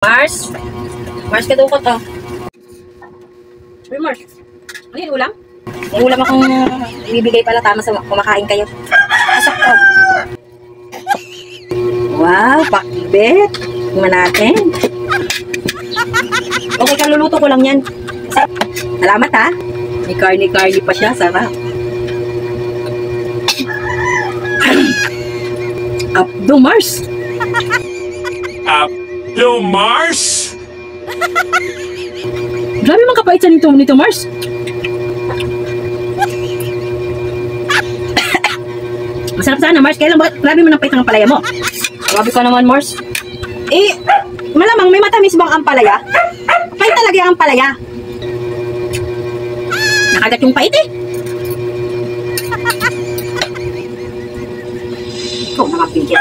Mars? Mars, kadukot oh. Uy, Mars. Ano yung ulam? May ulam akong ibibigay pala, tama sa kumakain kayo. Asak ko. Wow, pakbet. Tingnan natin. Okay, kaluluto ko lang yan. Salamat ha. May carne-carne pa siya, sarap. Abdo Mars. Abdo Mars? Grabe mang kapait sa nito Mars. Masarap sana Mars. Kailan ba? Grabe mo nang pait ng palaya mo. Grabe ka naman Mars. Eh, malamang may matamis bang ang palaya? Pait talaga yung palaya. Nakagat yung pait eh. Ikaw na mapigil.